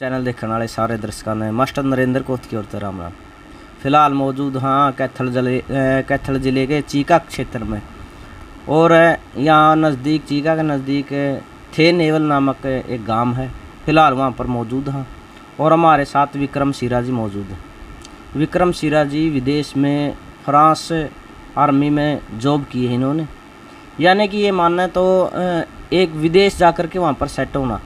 Channel देखने वाले सारे दर्शकों ने मास्टर नरेंद्र कोत की ओर से राम राम। फिलहाल मौजूद हाँ कैथल ज़िले के चीका क्षेत्र में और यहाँ नज़दीक चीका के नज़दीक थे नेवल नामक एक गांव है। फिलहाल वहाँ पर मौजूद हाँ और हमारे साथ विक्रम सिरा जी मौजूद हैं। विक्रम सिरा जी विदेश में फ्रांस आर्मी में जॉब की है इन्होंने, यानी कि ये मानना है तो एक विदेश जाकर के वहाँ पर सेट होना।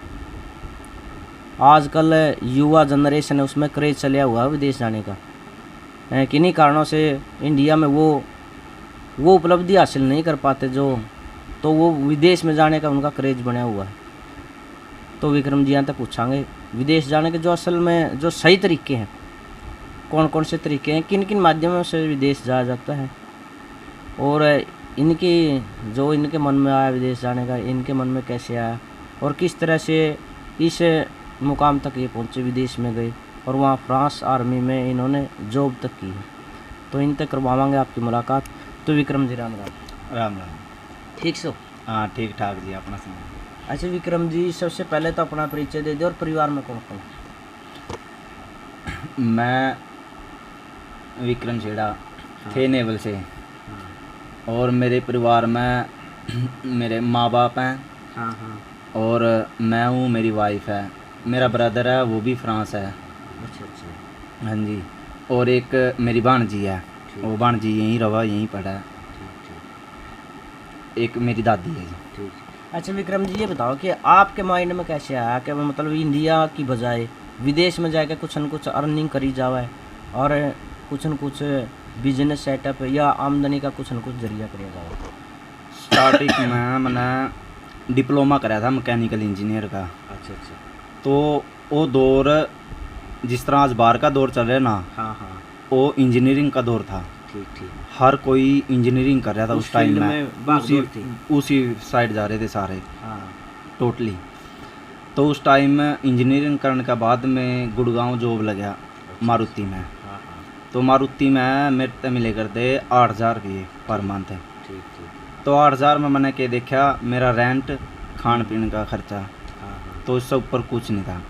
आजकल युवा जनरेशन है उसमें क्रेज़ चलिया हुआ है विदेश जाने का। किन्हीं कारणों से इंडिया में वो उपलब्धि हासिल नहीं कर पाते तो वो विदेश में जाने का उनका क्रेज़ बना हुआ है। तो विक्रम जी यहाँ तक पूछांगे विदेश जाने के जो असल में जो सही तरीके हैं, कौन कौन से तरीके हैं, किन किन माध्यमों से विदेश जाया जाता है और इनके मन में आया विदेश जाने का, इनके मन में कैसे आया और किस तरह से इस मुकाम तक ये पहुँचे, विदेश में गए और वहाँ फ्रांस आर्मी में इन्होंने जॉब तक की है। तो इन तक करवाएंगे आपकी मुलाकात। तो विक्रम जी राम राम। राम राम। ठीक सो? हाँ ठीक ठाक जी, अपना सुनाओ। अच्छा विक्रम जी, सबसे पहले तो अपना परिचय दे दो और परिवार में कौन कौन? मैं विक्रम छेड़ा थे नेवल से और मेरे परिवार में मेरे माँ बाप हैं। हाँ हाँ। और मैं हूँ, मेरी वाइफ है, मेरा ब्रदर है वो भी फ्रांस है। अच्छा अच्छा। हाँ जी। और एक मेरी भाणजी है, वो भाणजी यहीं रवा यहीं पढ़ा है। एक मेरी दादी है जी। ठीक। अच्छा विक्रम जी, ये बताओ कि आपके माइंड में कैसे आया कि मतलब इंडिया की बजाय विदेश में जाकर कुछ न कुछ अर्निंग करी जावे और कुछ न कुछ बिजनेस सेटअप या आमदनी का कुछ न कुछ जरिया करिया जावे? स्टार्टिंग में मैंने डिप्लोमा कराया था मैकेनिकल इंजीनियर का। अच्छा अच्छा। तो वो दौर जिस तरह आज बाहर का दौर चल रहा है ना, हाँ हाँ। वो इंजीनियरिंग का दौर था। ठीक ठीक। हर कोई इंजीनियरिंग कर रहा था उस टाइम में उसी साइड जा रहे थे सारे हाँ टोटली। तो उस टाइम में इंजीनियरिंग करने के बाद में गुड़गांव जॉब लगा मारुति में। हाँ हाँ। तो मारुति में मेरे से मिले करते 8,000 रुपये पर मंथ। ठीक ठीक। तो 8,000 में मैंने क्या देखा, मेरा रेंट खान पीने का खर्चा, हाँ हाँ। तो इससे ऊपर कुछ नहीं था।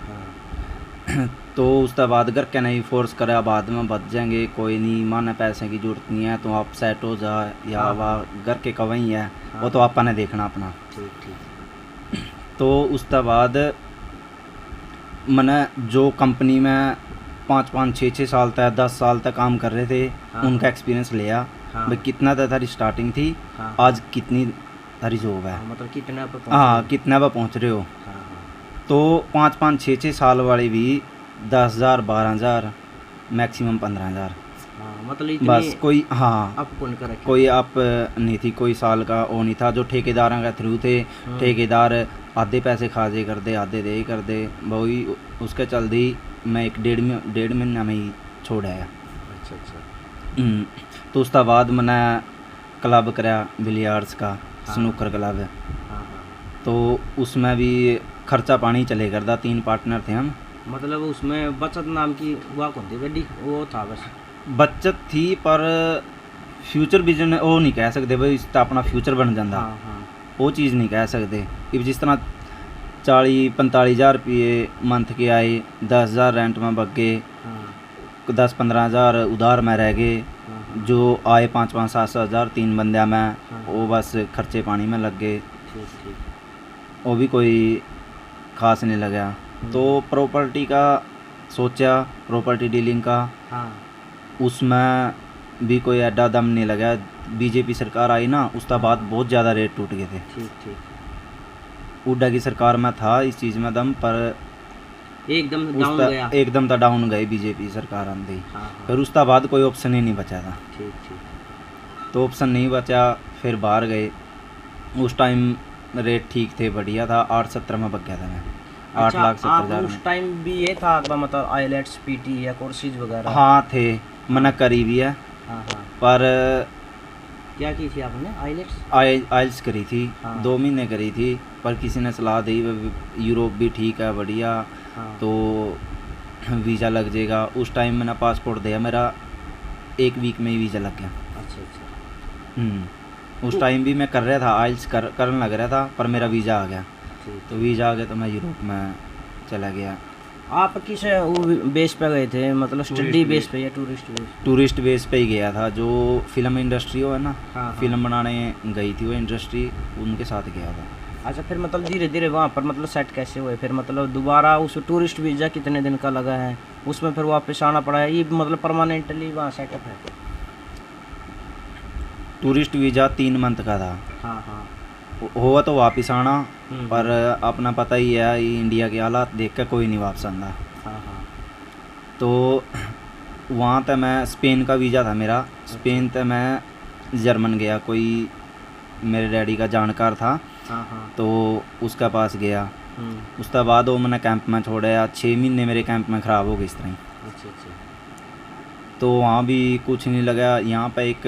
हाँ। तो उसके बाद घर के नहीं फोर्स करा, बाद में बच जाएंगे, कोई नहीं, माने पैसे की जरूरत नहीं है तो आप सेट हो जा या हाँ। वह घर के कवई है हाँ। वो तो आपने देखना अपना। ठीक ठीक। तो उसके बाद मैंने जो कंपनी में 5-5 6-6 साल तक 10 साल तक काम कर रहे थे, हाँ। उनका एक्सपीरियंस लिया। हाँ। भाई कितना थारी स्टार्टिंग थी, हाँ। आज कितनी थारी जॉब है, मतलब कितना पर हाँ कितना पर पहुँच रहे हो। हाँ हाँ। तो 5-5 6-6 साल वाले भी 10,000 12,000 मैक्सिमम 15,000 हाँ, मतलब इतनी बस। कोई हाँ अप कौन कर रखी? कोई आप नहीं थी, कोई साल का वो नहीं था। जो ठेकेदारों के थ्रू थे, ठेकेदार आधे पैसे खाजे कर दे, आधे दे कर दे, वही उसके चलते ही मैं एक डेढ़ महीना में ही छोड़ आया। अच्छा अच्छा। तो उसके बाद मैंने क्लब कराया बिलियर्ड्स का, हाँ। Snooker club. हाँ हाँ। तो उसमें भी खर्चा पानी चले करता, 3 पार्टनर थे हम। मतलब उसमें बचत नाम की हुआ कौन थी बड़ी, वो था बस बचत थी पर फ्यूचर विजन वो नहीं कह सकते भाई इसका अपना फ्यूचर बन जाता। हाँ हाँ। वो चीज़ नहीं कह सकते। अब जिस तरह 40-45,000 रुपये मंथ के आए, 10,000 रेंट में बग गए, हाँ 10-15,000 उधार में रह गए, हाँ। हाँ। जो आए 5-5 7-7,000 3 बंदे में, हाँ। वो बस खर्चे पानी में लग गए, ठीक ठीक। वो भी कोई खास नहीं लगा। तो प्रॉपर्टी का सोचा, प्रॉपर्टी डीलिंग का, हाँ उसमें भी कोई एडा दम नहीं लगा। बीजेपी सरकार आई ना, उसका बाद बहुत ज़्यादा रेट टूट गए थे। ठीक ठीक। हुड्डा की सरकार में था इस चीज़ में दम, पर एकदम डाउन गया। एकदम तो डाउन गई बीजेपी सरकार आंदी। हाँ हाँ। फिर उसका बाद कोई ऑप्शन ही नहीं बचा था। ठीक ठीक। तो ऑप्शन नहीं बचा, फिर बाहर गए। उस टाइम रेट ठीक थे, बढ़िया था, 8-17 में बच गया था मैं, 8,70,000 उस टाइम भी ये था मतलब आईलेट्स पीटी या कोर्सेज वगैरह? हाँ थे, मैंने करी भी है। हाँ हाँ। पर क्या की थी आपने? आईलेट्स? आइल्स करी थी। हाँ। 2 महीने करी थी, पर किसी ने सलाह दी यूरोप भी ठीक है बढ़िया, हाँ। तो वीज़ा लग जाएगा। उस टाइम मैंने पासपोर्ट दिया, मेरा 1 वीक में ही वीज़ा लग गया। अच्छा अच्छा। उस टाइम भी मैं कर रहा था, आइल्स करने लग रहा था, पर मेरा वीज़ा आ गया। ठीक। तो वीज़ा आ गया तो मैं यूरोप में चला गया। आप किस बेस पे गए थे, मतलब स्टडी बेस पे या टूरिस्ट बेस? टूरिस्ट बेस पे ही गया था, जो फिल्म इंडस्ट्री हो है ना, हाँ। फिल्म बनाने गई थी वो इंडस्ट्री, उनके साथ गया था। अच्छा, फिर मतलब धीरे धीरे वहाँ पर मतलब सेट कैसे हुए फिर, मतलब दोबारा उस टूरिस्ट वीज़ा कितने दिन का लगा है, उसमें फिर वापस आना पड़ा है, ये मतलब परमानेंटली वहाँ सेटअप है? टूरिस्ट वीज़ा 3 मंथ का था। हाँ हाँ। हुआ तो वापस आना, हम्म। पर अपना पता ही है ये इंडिया के हालात देख कर कोई नहीं वापस आंदा। हाँ हाँ। तो वहाँ तक मैं, स्पेन का वीज़ा था मेरा, स्पेन तक मैं जर्मन गया, कोई मेरे डैडी का जानकार था, हाँ हाँ। तो उसका पास गया। उसके बाद वो मैंने कैंप में छोड़ा, 6 महीने मेरे कैंप में ख़राब हो गए इस तरह ही। अच्छा अच्छा। तो वहाँ भी कुछ नहीं लगा। यहाँ पे एक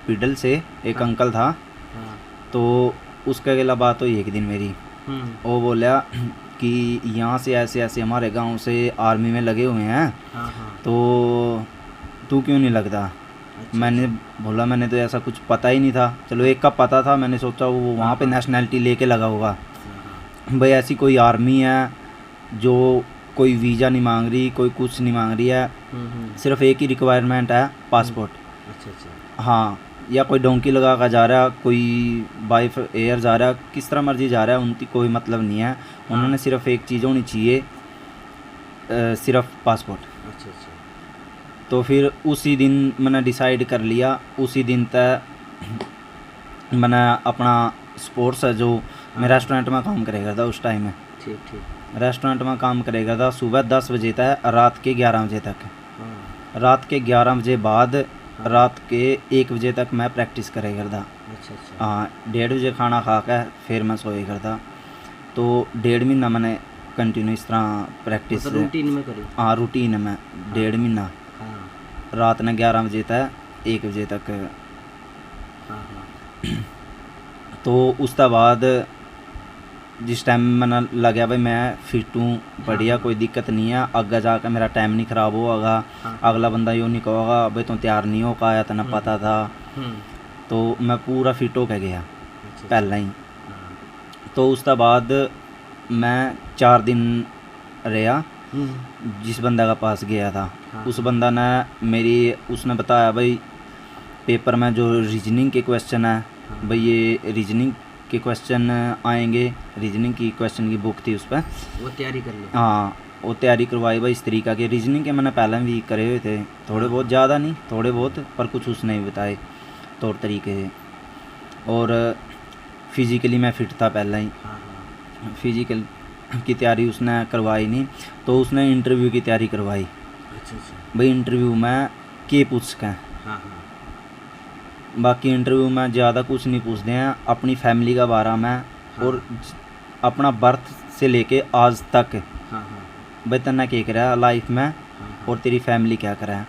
पिडल से एक हाँ। अंकल था, हाँ। तो उसके अगला बात हुई एक दिन मेरी, वो बोला कि यहाँ से ऐसे ऐसे हमारे गांव से आर्मी में लगे हुए हैं, हाँ हाँ। तो तू क्यों नहीं लगता? अच्छा, मैंने बोला मैंने तो ऐसा कुछ पता ही नहीं था। चलो एक का पता था, मैंने सोचा वो वहाँ पे नेशनैलिटी लेके लगा होगा, भाई ऐसी कोई आर्मी है जो कोई वीज़ा नहीं मांग रही, कोई कुछ नहीं मांग रही है, सिर्फ एक ही रिक्वायरमेंट है, पासपोर्ट। अच्छा अच्छा। हाँ, या कोई डोंकी लगा कर जा रहा है, कोई बाई एयर जा रहा है, किस तरह मर्जी जा रहा है, उनकी कोई मतलब नहीं है। उन्होंने सिर्फ एक चीज़ होनी चाहिए, सिर्फ पासपोर्ट। अच्छा अच्छा। तो फिर उसी दिन मैंने डिसाइड कर लिया, उसी दिन तक मैंने अपना स्पोर्ट्स है जो मैं रेस्टोरेंट में काम करेगा था उस टाइम में, ठीक ठीक। रेस्टोरेंट में काम करेगा था सुबह 10 बजे तक रात के 11 बजे तक। हाँ। रात के 11 बजे बाद रात के 1 बजे तक मैं प्रैक्टिस करे करता। अच्छा अच्छा। हाँ, 1:30 बजे खाना खा के फिर मैं सोए करता। तो 1.5 महीना मैंने कंटिन्यू इस तरह प्रैक्टिस, मतलब रूटीन में करी? हाँ रूटीन में 1.5 महीना, हाँ रात ने 11 बजे तक 1 बजे तक। हाँ। हाँ। तो उसके बाद जिस टाइम मैंने लगा भाई मैं फिट हूँ, बढ़िया, कोई दिक्कत नहीं है, आगे जाकर मेरा टाइम नहीं ख़राब होगा, अगला बंदा यूँ नहीं कहोगा भाई तुम तैयार नहीं हो का आया, तना पता था। तो मैं पूरा फिट होकर गया पहले ही। तो उसके बाद मैं 4 दिन रहा, जिस बंदा का पास गया था उस बंदा ने उसने बताया भाई पेपर में जो रीजनिंग के क्वेश्चन है, भाई ये रीजनिंग के क्वेश्चन आएंगे, रीजनिंग की क्वेश्चन की बुक थी, उस पर वो तैयारी कर ली। हाँ, वो तैयारी करवाई भाई इस तरीका के। रीजनिंग के मैंने पहले भी करे हुए थे थोड़े बहुत, ज़्यादा नहीं, थोड़े बहुत, पर कुछ उसने भी बताए तौर तरीके से। और फिज़िकली मैं फिट था पहले ही, फिज़िकल की तैयारी उसने करवाई नहीं, तो उसने इंटरव्यू की तैयारी करवाई। अच्छा अच्छा। भाई इंटरव्यू में के पूछ सकें, हाँ हाँ। बाकी इंटरव्यू में ज़्यादा कुछ नहीं पूछते हैं, अपनी फैमिली का बारे में और अपना बर्थ से लेके आज तक हाँ हाँ। भाई तन्ना क्या करा लाइफ में और तेरी फैमिली क्या करा है,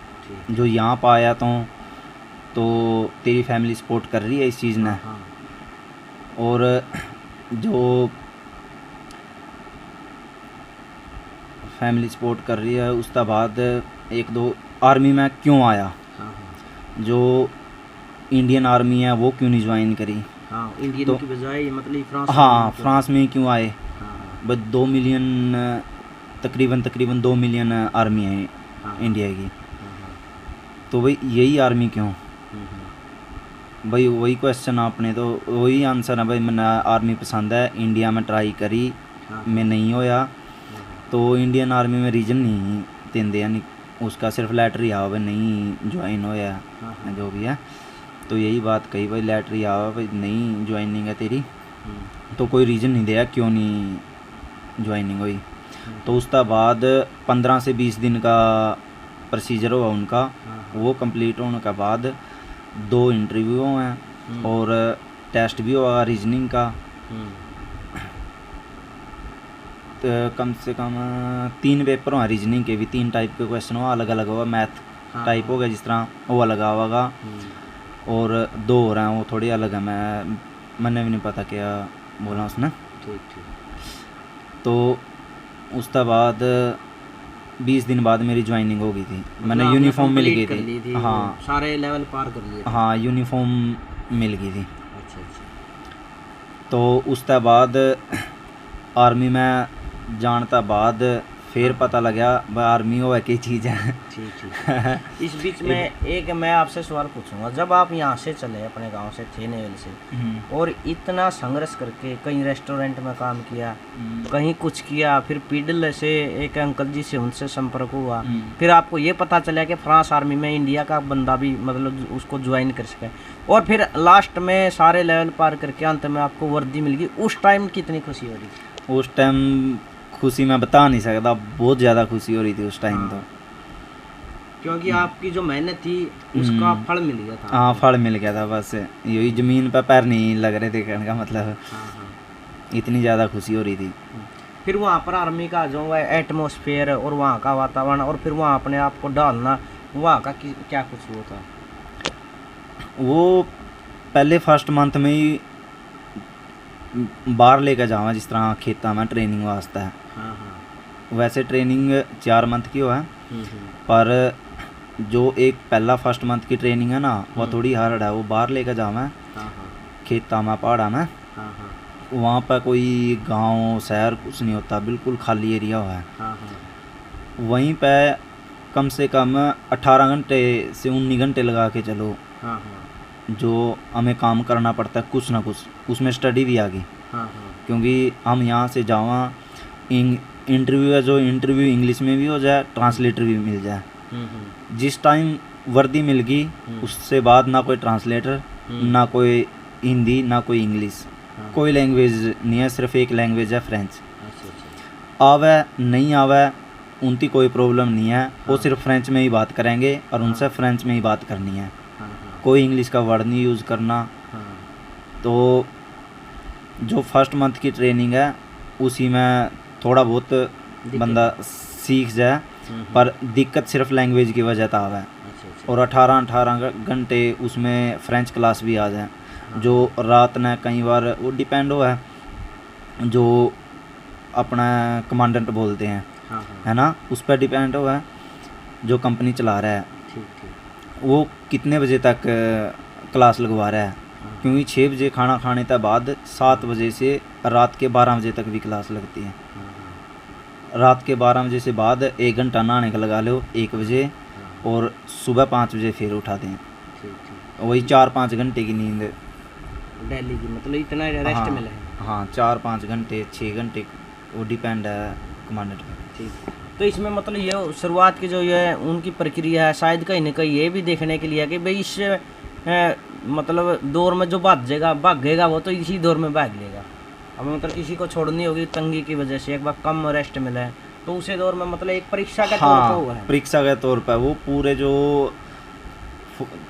जो यहाँ पाया तो तेरी फैमिली सपोर्ट कर रही है इस चीज़ ने। और जो फैमिली सपोर्ट कर रही है, उसके बाद 1-2 आर्मी में क्यों आया, जो इंडियन आर्मी है वो क्यों नहीं ज्वाइन करी, इंडियन तो की बजाय मतलब फ्रांस? हाँ, फ्रांस में क्यों आए? बस 2 मिलियन तकरीबन 2 मिलियन आर्मी है इंडिया की, तो भाई यही आर्मी क्यों? भाई वही क्वेश्चन आपने, तो वही आंसर है भाई, मैंने आर्मी पसंद है, इंडिया में ट्राई करी, मैं नहीं होया, तो इंडियन आर्मी में रीजन नहीं देंदे, यानी उसका सिर्फ लेटर ही आवा नहीं ज्वाइन होया जो भी है। तो यही बात कही भाई, लेटर ही आवा भाई नहीं ज्वाइनिंग है तेरी, तो कोई रीज़न नहीं दिया क्यों नहीं ज्वाइनिंग हुई। तो उसके बाद 15 से 20 दिन का प्रोसीजर हुआ उनका, वो कंप्लीट होने के बाद 2 इंटरव्यू हैं और टेस्ट भी हुआ रीजनिंग का। तो कम से कम 3 पेपर हुआ रीजनिंग के भी, 3 टाइप के क्वेश्चन हुआ, अलग अलग हुआ, मैथ टाइप हो गया जिस तरह वो अलग होगा, और 2 हो रहे हैं वो थोड़ी अलग है, मैंने भी नहीं पता क्या बोला उसने। ठीक। तो उसके बाद 20 दिन बाद मेरी ज्वाइनिंग हो गई थी, मैंने यूनिफॉर्म मिल गई थी। हाँ, सारे लेवल पार कर लिए। हाँ, यूनिफॉर्म मिल गई थी। अच्छा अच्छा। तो उसके बाद आर्मी में जाने के बाद फिर पता लगा भाई आर्मी हो है की चीज़ है। ठीक ठीक। इस बीच में एक मैं आपसे सवाल पूछूंगा, जब आप यहाँ से चले अपने गांव से थे नेवल से और इतना संघर्ष करके कहीं रेस्टोरेंट में काम किया, कहीं कुछ किया, फिर पीडल से एक अंकल जी से उनसे संपर्क हुआ, फिर आपको ये पता चला कि फ्रांस आर्मी में इंडिया का बंदा भी मतलब उसको ज्वाइन कर सके, और फिर लास्ट में सारे लेवल पार करके अंत में आपको वर्दी मिल गई, उस टाइम कितनी खुशी हो रही? उस टाइम खुशी मैं बता नहीं सकता, बहुत ज़्यादा खुशी हो रही थी उस टाइम तो, क्योंकि आपकी जो मेहनत थी उसका फल मिल गया था। हाँ फल मिल गया था, बस यही ज़मीन पर पैर नहीं लग रहे थे कहने का मतलब। हाँ हाँ। इतनी ज़्यादा खुशी हो रही थी। फिर वहाँ पर आर्मी का जो एटमॉस्फेयर और वहाँ का वातावरण और फिर वहाँ अपने आप को डालना, वहाँ का क्या कुछ हुआ था? वो पहले फर्स्ट मंथ में ही बाहर लेकर जावा, जिस तरह खेता में ट्रेनिंग वास्ते है। हाँ हाँ। वैसे ट्रेनिंग 4 मंथ की हो है, पर जो एक पहला फर्स्ट मंथ की ट्रेनिंग है ना वो थोड़ी हार्ड है। वो बाहर लेकर जावा खेता में पहाड़ा में, वहाँ पर कोई गांव शहर कुछ नहीं होता, बिल्कुल खाली एरिया हुआ है। वहीं पे कम से कम 18 घंटे से 19 घंटे लगा के चलो, जो हमें काम करना पड़ता है कुछ ना कुछ, उसमें स्टडी भी आ गई। क्योंकि हम यहाँ से जावा इंटरव्यू है, जो इंटरव्यू इंग्लिश में भी हो जाए, ट्रांसलेटर भी मिल जाए। जिस टाइम वर्दी मिल गई उससे बाद ना कोई ट्रांसलेटर, ना कोई हिंदी, ना कोई इंग्लिश, कोई लैंग्वेज नहीं है, सिर्फ एक लैंग्वेज है फ्रेंच। आवे नहीं आवे उनकी कोई प्रॉब्लम नहीं है, वो सिर्फ फ्रेंच में ही बात करेंगे और उनसे फ्रेंच में ही बात करनी है, कोई इंग्लिश का वर्ड नहीं यूज़ करना। तो जो फर्स्ट मंथ की ट्रेनिंग है उसी में थोड़ा बहुत बंदा सीख जाए, पर दिक्कत सिर्फ लैंग्वेज की वजह से आवे। और 18 घंटे उसमें फ्रेंच क्लास भी आ जाए, जो रात ने कई बार वो डिपेंड हुआ है जो अपना कमांडेंट बोलते हैं, है ना, उस पर डिपेंड हुआ है जो कंपनी चला रहा है वो कितने बजे तक क्लास लगवा रहा है। क्योंकि 6 बजे खाना खाने के बाद 7 बजे से रात के 12 बजे तक भी क्लास लगती है। रात के 12 बजे से बाद 1 घंटा नहाने का लगा लो 1 बजे, और सुबह 5 बजे फिर उठा दें। वही 4-5 घंटे की नींद डेली की, मतलब इतना रेस्ट मिला है। हाँ 4-5 घंटे 6 घंटे, वो डिपेंड है कमांडेंट पर। ठीक। तो इसमें मतलब ये शुरुआत की जो ये उनकी प्रक्रिया है, शायद कहीं ना कहीं ये भी देखने के लिए है कि भाई इस मतलब दौर में जो भागेगा वो तो इसी दौर में भाग लेगा। अब मतलब किसी को छोड़नी होगी तंगी की वजह से, एक बार कम रेस्ट मिला है तो उसे दौर में मतलब एक परीक्षा का तौर पर हुआ है। परीक्षा के तौर पर वो पूरे जो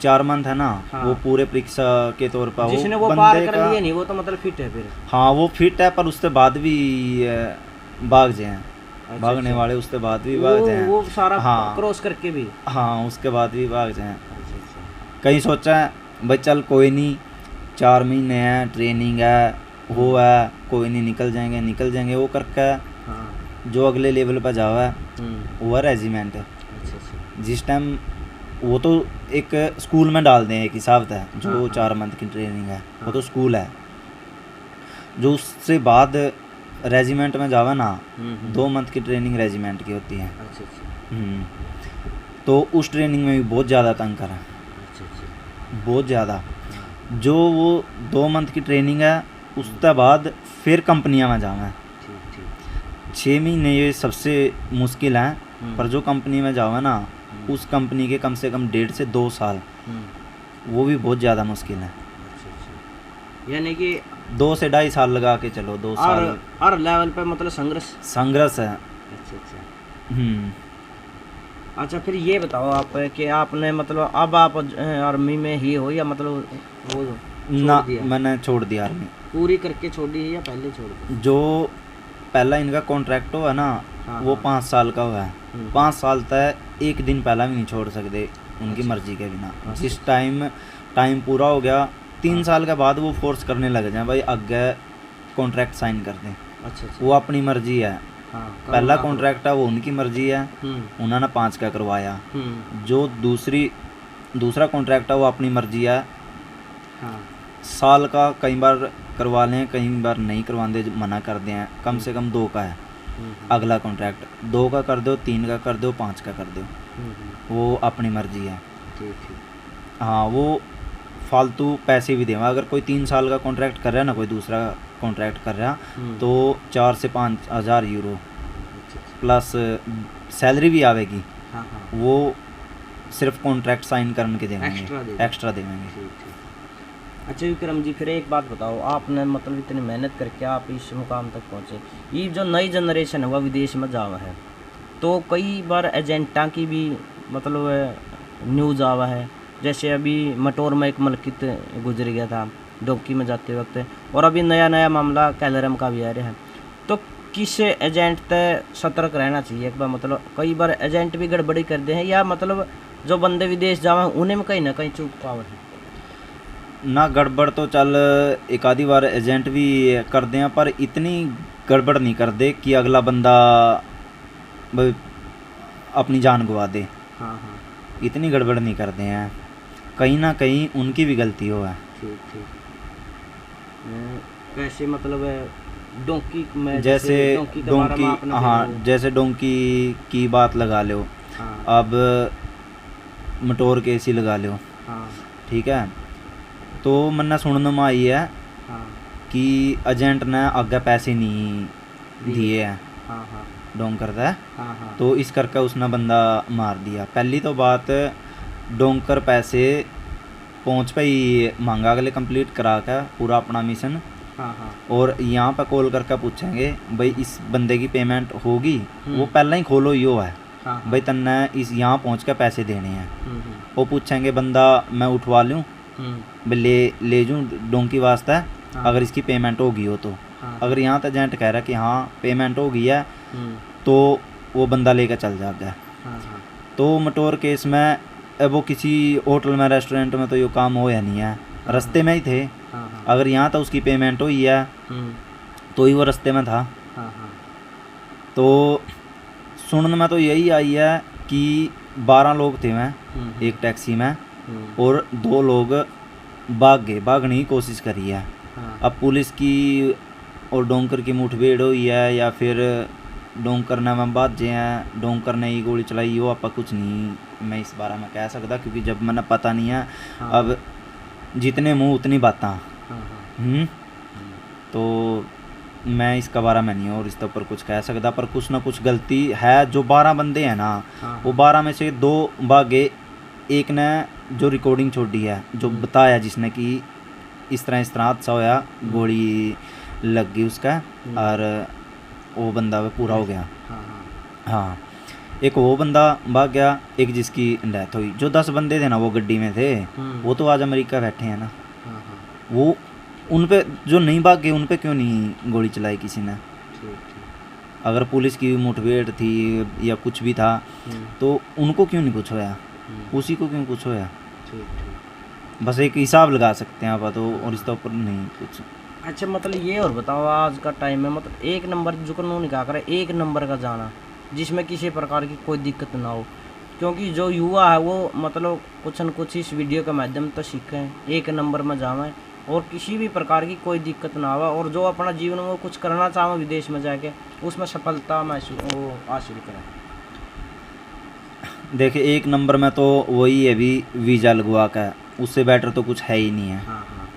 4 मंथ है ना, वो पूरे परीक्षा के तौर पर जिसने वो पार कर लिए नहीं वो तो मतलब फिट है फिर। हाँ वो फिट है, पर उसके बाद भी भाग जाए, भागने वाले उसके बाद भी भाग जाए, वो सारा क्रॉस करके भी, हाँ उसके बाद भी भाग जाए। कहीं सोचा है भाई चल कोई नहीं 4 महीने है ट्रेनिंग है, वो है कोई नहीं निकल जाएंगे वो करके जो अगले लेवल पर जावा है वो है रेजिमेंट। जिस टाइम वो तो एक स्कूल में डाल दें एक हिसाब था, जो 4 मंथ की ट्रेनिंग है वो तो स्कूल है। जो उससे बाद रेजिमेंट में जावा ना 2 मंथ की ट्रेनिंग रेजिमेंट की होती है। तो उस ट्रेनिंग में भी बहुत ज़्यादा तंग करा, बहुत ज़्यादा। जो वो 2 मंथ की ट्रेनिंग है उसके बाद फिर कंपनियां में जाना है। 6 महीने ये सबसे मुश्किल है, पर जो कंपनी में जाओ ना उस कंपनी के कम से कम 1.5 से 2 साल वो भी बहुत ज़्यादा मुश्किल है। यानी कि 2 से 2.5 साल लगा के चलो, 2 साल हर लेवल पे मतलब संघर्ष है। अच्छा फिर ये बताओ आप कि आपने मतलब अब आप आर्मी में ही हो या मतलब वो ना मैंने छोड़ दिया आर्मी, पूरी करके छोड़ दी है या पहले छोड़ दी? जो पहला इनका कॉन्ट्रैक्ट हुआ ना वो 5 साल का हुआ है। 5 साल तक एक दिन पहला भी नहीं छोड़ सकते उनकी मर्जी के बिना। जिस टाइम पूरा हो गया 3 साल के बाद वो फोर्स करने लग जाए भाई आगे कॉन्ट्रैक्ट साइन कर दें। वो अपनी मर्जी है। पहला कॉन्ट्रैक्ट है वो उनकी मर्जी है, उन्होंने 5 का करवाया। जो दूसरा कॉन्ट्रैक्ट है वो अपनी मर्जी है। साल का कई बार करवा लें, कई बार नहीं करवाते, मना कर दें, कम से कम 2 का है। अगला कॉन्ट्रैक्ट 2 का कर दो, 3 का कर दो, 5 का कर दो, वो अपनी मर्जी है। ठीक ठीक। हाँ, वो फालतू पैसे भी देगा। अगर कोई 3 साल का कॉन्ट्रैक्ट कर रहा है ना, कोई दूसरा कॉन्ट्रैक्ट कर रहा तो 4 से 5 हज़ार यूरो प्लस सैलरी भी आवेगी। हाँ हाँ। वो सिर्फ कॉन्ट्रैक्ट साइन करने के एक्स्ट्रा देंगे, देंगे। एक्स्ट्रा देंगे। ठीक ठीक। अच्छा विक्रम जी, फिर एक बात बताओ, आपने मतलब इतनी मेहनत करके आप इस मुकाम तक पहुँचे, ये जो नई जनरेशन हुआ विदेश में जावा है, तो कई बार एजेंटा की भी मतलब न्यूज़ आवा है। जैसे अभी मटोर में एक मलकित गुजर गया था डोंकी में जाते वक्त, और अभी नया नया मामला कैलरम का भी आ रहा है। तो किस एजेंट तय सतर्क रहना चाहिए एक बार, मतलब कई बार एजेंट भी गड़बड़ी करते हैं, या मतलब जो बंदे विदेश जावा उन्हें में कहीं ना कहीं चूक पावर है। ना गड़बड़ तो चल एक आधी बार एजेंट भी कर दें, पर इतनी गड़बड़ नहीं कर दे कि अगला बंदा भाई अपनी जान गवा दे। हाँ हाँ। इतनी गड़बड़ नहीं करते हैं, कहीं ना कहीं उनकी भी गलती हो है। ठीक ठीक। कैसे मतलब डोंकी में, जैसे डोंकी के बारे में डोंकी, आपने हाँ बोला। जैसे डोंकी की बात लगा लो, हाँ अब मटोर केस ही लगा लो, हाँ ठीक है। तो मन्ना सुनने में आई है हाँ कि एजेंट ने आगे पैसे नहीं दिए हैं, हाँ हाँ डोंक करता है, हाँ हाँ। तो इस करके उसने बंदा मार दिया। पहली तो बात, डोंकर पैसे पहुँच पे ही मांगा, अगले कंप्लीट करा कर पूरा अपना मिशन, हाँ हाँ। और यहाँ पर कॉल करके पूछेंगे भाई इस बंदे की पेमेंट होगी, वो पहले ही खोलो यो है हाँ भाई तन्ने इस यहाँ पहुँच कर पैसे देने हैं। हम्म, वो पूछेंगे बंदा मैं उठवा लूँ, भाई ले जूँ डोंकी वास्ते, हाँ। अगर इसकी पेमेंट होगी हो तो। हाँ। अगर यहाँ तो एजेंट कह रहा है कि हाँ पेमेंट हो गई है, हम्म, तो वो बंदा लेकर चल जाता है। हाँ हाँ तो मटोर केस में वो किसी होटल में रेस्टोरेंट में तो ये काम हो या नहीं है, रास्ते में ही थे। हाँ हाँ। अगर यहाँ तो उसकी पेमेंट हुई है तो ही वो रास्ते में था। हाँ हाँ। तो सुनने में तो यही आई है कि 12 लोग थे मैं एक टैक्सी में, और 2 लोग भागने की कोशिश करी है। हाँ। अब पुलिस की और डोंकर की मुठभेड़ हुई है या फिर डोंकर ने में बाजे हैं, डोंकर ने ही गोली चलाई हो, आप कुछ नहीं मैं इस बारे में कह सकता, क्योंकि जब मैंने पता नहीं है। हाँ। अब जितने मुंह उतनी बातें। हाँ हाँ। तो मैं इसका बारे में नहीं और इसके ऊपर कुछ कह सकता, पर कुछ ना कुछ गलती है। जो 12 बंदे हैं ना, हाँ। वो 12 में से 2 भागे, एक ने जो रिकॉर्डिंग छोड़ी है, जो बताया जिसने कि इस तरह हादसा होया, गोली लग गई उसका, और वो बंदा पूरा हो गया। हाँ हाँ। हाँ, एक वो बंदा भाग गया, एक जिसकी डेथ हुई। जो 10 बंदे थे ना वो गड्डी में थे, वो तो आज अमेरिका बैठे हैं ना। हाँ हाँ। वो उन पे जो नहीं भाग गए उन पे क्यों नहीं गोली चलाई किसी ने? ठीक ठीक। अगर पुलिस की मुठभेड़ थी या कुछ भी था तो उनको क्यों नहीं कुछ होया, उसी को क्यों कुछ होया? ठीक ठीक। बस एक हिसाब लगा सकते हैं आप तो, और इसके ऊपर नहीं कुछ। अच्छा मतलब ये और बताओ, आज का टाइम में मतलब एक नंबर जो कानून क्या करे, एक नंबर का जाना जिसमें किसी प्रकार की कोई दिक्कत ना हो, क्योंकि जो युवा है वो मतलब कुछ न कुछ इस वीडियो के माध्यम तो सीखें, एक नंबर में जावें और किसी भी प्रकार की कोई दिक्कत ना आवे, और जो अपना जीवन में कुछ करना चाहें विदेश में जाके उसमें सफलता महसूस वो हासिल करें। देखिए एक नंबर में तो वही है भी वीज़ा लगवा का, उससे बेटर तो कुछ है ही नहीं है। हाँ हाँ।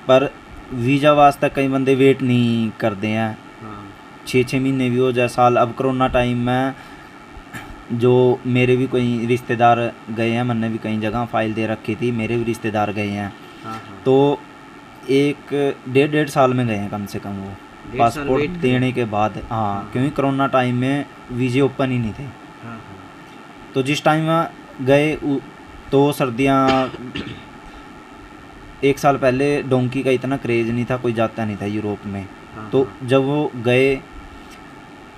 पर वीज़ा वास्ते कई बंदे वेट नहीं करते हैं, हाँ 6-6 महीने भी हो जाए, साल। अब कोरोना टाइम में जो मेरे भी कोई रिश्तेदार गए हैं, मैंने भी कई जगह फाइल दे रखी थी, मेरे भी रिश्तेदार गए हैं। हाँ हाँ। तो 1-1.5 साल में गए हैं कम से कम वो, 1.5 साल पासपोर्ट वेट देने के बाद। हाँ, क्योंकि कोरोना टाइम में वीज़े ओपन ही नहीं थे। हाँ हाँ। तो जिस टाइम गए तो सर्दियाँ, 1 साल पहले डोंकी का इतना क्रेज़ नहीं था, कोई जाता नहीं था यूरोप में। हाँ, तो जब वो गए,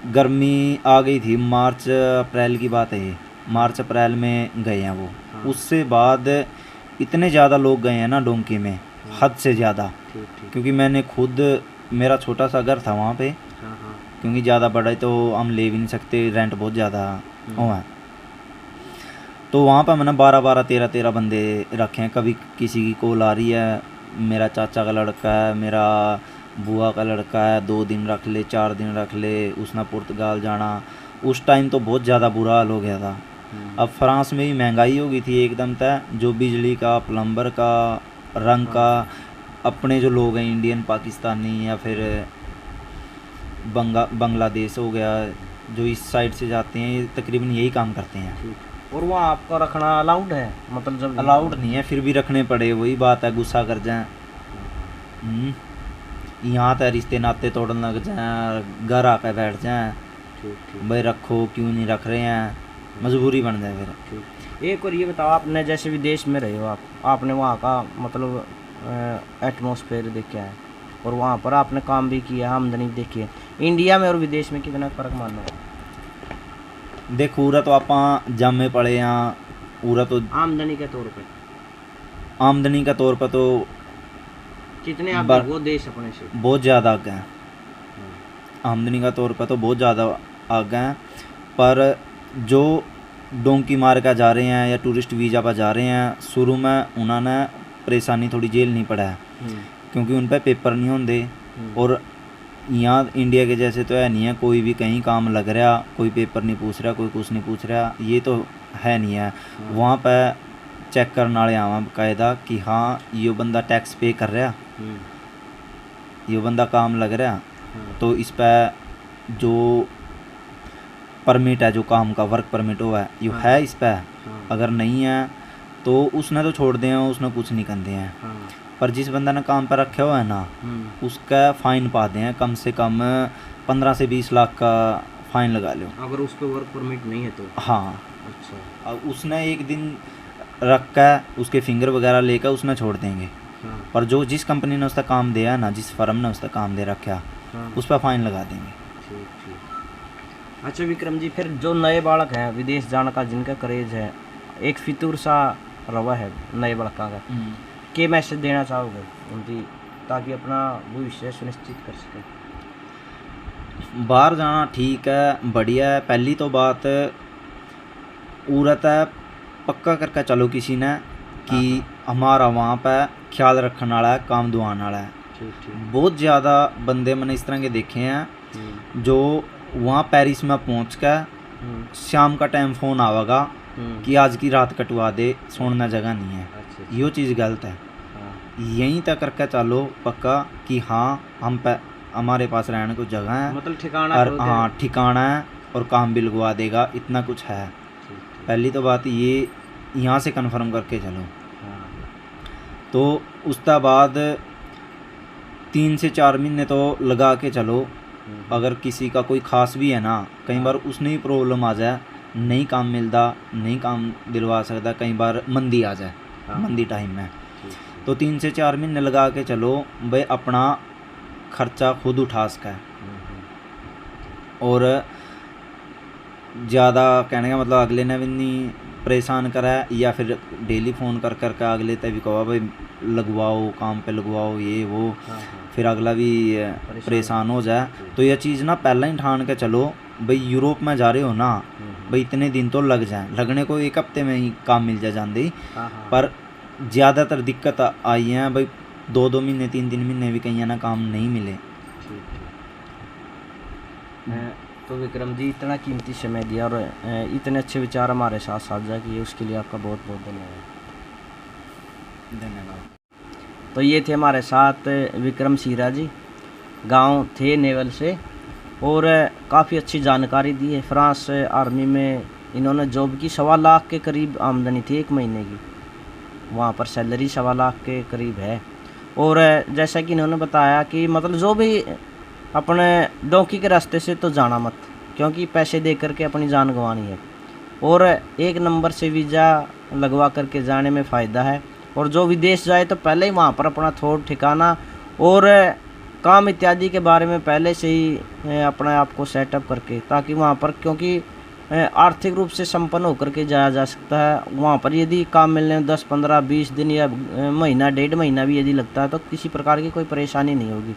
गर्मी आ गई थी, मार्च अप्रैल की बात है ये, मार्च अप्रैल में गए हैं वो। हाँ। उससे बाद इतने ज़्यादा लोग गए हैं ना डोंकी में, हद से ज़्यादा। ठीक ठीक। क्योंकि मैंने खुद, मेरा छोटा सा घर था वहाँ पे, हाँ हाँ। क्योंकि ज़्यादा बड़ा तो हम ले भी नहीं सकते, रेंट बहुत ज़्यादा हुआ है। तो वहाँ पर मैंने 12-12, 13-13 बंदे रखे हैं। कभी किसी की कॉल आ रही है, मेरा चाचा का लड़का है, मेरा बुआ का लड़का है, 2 दिन रख ले, 4 दिन रख ले, उसने पुर्तगाल जाना। उस टाइम तो बहुत ज़्यादा बुरा हाल हो गया था। अब फ्रांस में भी महंगाई हो गई थी एकदम तय, जो बिजली का, प्लम्बर का, रंग का। अपने जो लोग हैं इंडियन, पाकिस्तानी या फिर बांग्लादेश हो गया, जो इस साइड से जाते हैं, ये तकरीबन यही काम करते हैं। और वहाँ आपका रखना अलाउड है, मतलब जब अलाउड नहीं है, फिर भी रखने पड़े, वही बात है, गुस्सा कर जाए। यहाँ तक रिश्ते नाते तोड़ने लग जाए, घर आकर बैठ जाए, भाई रखो, क्यों नहीं रख रहे हैं, मजबूरी बन जाए फिर। एक और ये बताओ, आपने जैसे विदेश में रहे हो, आपने वहाँ का मतलब एटमॉस्फेयर देखा है, और वहाँ पर आपने काम भी किया, आमदनी भी देखी है। इंडिया में और विदेश में कितना फ़र्क मानो? देख, उरा तो आप जमे पड़े यहाँ, उरा तो आमदनी के तौर पे, आमदनी का तौर पर तो कितने आप वो देश अपने से बहुत ज़्यादा आगे हैं। आमदनी का तौर पर तो बहुत ज़्यादा आगे हैं, पर जो डोंकी मार कर जा रहे हैं या टूरिस्ट वीज़ा पर जा रहे हैं, शुरू में उन्होंने परेशानी थोड़ी झेल नहीं पड़ा है, क्योंकि उन पर पेपर नहीं होंगे। और यहाँ इंडिया के जैसे तो है नहीं है, कोई भी कहीं काम लग रहा, कोई पेपर नहीं पूछ रहा, कोई कुछ नहीं पूछ रहा, ये तो है नहीं है। वहाँ पर चेक करने वाले आवा बाकायदा कि हाँ ये बंदा टैक्स पे कर रहा, ये बंदा काम लग रहा, तो इस पर जो परमिट है, जो काम का वर्क परमिट हुआ है, ये है इस पर। अगर नहीं है तो उसने तो छोड़ दिया, उसने कुछ नहीं करते हैं। पर जिस बंदा ने काम पर रखे हुआ है ना, उसका फ़ाइन पा दें, कम से कम 15 से 20 लाख का फ़ाइन लगा लो, अगर उस पर वर्क परमिट नहीं है तो। हाँ, अच्छा। अब उसने एक दिन रख कर उसके फिंगर वगैरह लेकर उसने छोड़ देंगे। पर जो जिस कंपनी ने उसका काम दिया ना, जिस फर्म ने उसका काम दे रखा, उस पर फ़ाइन लगा देंगे। ठीक। अच्छा विक्रम जी, फिर जो नए बालक हैं विदेश जाने का, जिनका क्रेज है, एक फितूर सा रवा है नए बालकों का, क्या मैसेज देना चाहोगे उनकी, ताकि अपना भविष्य सुनिश्चित कर सकें? बाहर जाना ठीक है, बढ़िया है। पहली तो बात उरत है, पक्का करके चलो किसी ने कि हमारा वहाँ पे ख्याल रखने वाला है, काम दुआने वाला है। बहुत ज़्यादा बंदे मैंने इस तरह के देखे हैं जो वहाँ पेरिस में पहुँच कर शाम का टाइम फ़ोन आवेगा कि आज की रात कटवा दे, सोने जगह नहीं है। ये चीज़ गलत है। यहीं तक करके चलो पक्का कि हाँ हमारे पास रहने को जगह है, मतलब ठिकाना, और हाँ ठिकाना है, और काम भी लगवा देगा, इतना कुछ है। पहली तो बात ये यहाँ से कन्फर्म करके चलो। तो उसके बाद 3 से 4 महीने तो लगा के चलो। अगर किसी का कोई ख़ास भी है ना, कई बार उसने ही प्रॉब्लम आ जाए, नहीं काम मिलता, नहीं काम दिलवा सकता, कई बार मंदी आ जाए, मंदी टाइम में, तो 3 से 4 महीने लगा के चलो भाई, अपना खर्चा खुद उठा सके। और ज़्यादा कहने का मतलब अगले ने भी नहीं परेशान करा, या फिर डेली फ़ोन कर कर के अगले तक भी कहा भाई लगवाओ, काम पे लगवाओ, ये वो, फिर अगला भी परेशान हो जाए। तो यह चीज़ ना पहले ही ठान के चलो भाई, यूरोप में जा रहे हो ना भाई, इतने दिन तो लग जाए, लगने को 1 हफ्ते में ही काम मिल जाए जानते, पर ज़्यादातर दिक्कत आई है भाई 2-2 महीने 3-3 महीने भी कहीं ना काम नहीं मिले। तो विक्रम जी, इतना कीमती समय दिया और इतने अच्छे विचार हमारे साथ साझा किए, उसके लिए आपका बहुत बहुत धन्यवाद। तो ये थे हमारे साथ विक्रम सीरा जी, गांव थे नेवल से, और काफ़ी अच्छी जानकारी दी है। फ्रांस आर्मी में इन्होंने जॉब की, 1.25 लाख के करीब आमदनी थी 1 महीने की, वहाँ पर सैलरी 1.25 लाख के करीब है। और जैसा कि इन्होंने बताया कि मतलब जो भी अपने डोंकी के रास्ते से तो जाना मत, क्योंकि पैसे दे करके अपनी जान गंवानी है, और 1 नंबर से वीज़ा लगवा करके जाने में फ़ायदा है। और जो विदेश जाए तो पहले ही वहाँ पर अपना थोड़ा ठिकाना और काम इत्यादि के बारे में पहले से ही अपने आप को सेटअप करके, ताकि वहाँ पर, क्योंकि आर्थिक रूप से संपन्न होकर के जाया जा सकता है। वहाँ पर यदि काम मिलने में 10, 15, 20 दिन या महीना 1.5 महीना भी यदि लगता है तो किसी प्रकार की कोई परेशानी नहीं होगी।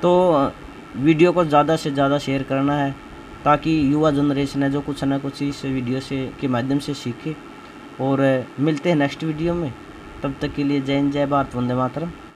तो वीडियो को ज़्यादा से ज़्यादा शेयर करना है, ताकि युवा जनरेशन है जो कुछ ना कुछ इस वीडियो से के माध्यम से सीखे। और मिलते हैं नेक्स्ट वीडियो में, तब तक के लिए जय हिंद, जय भारत, वंदे मातरम।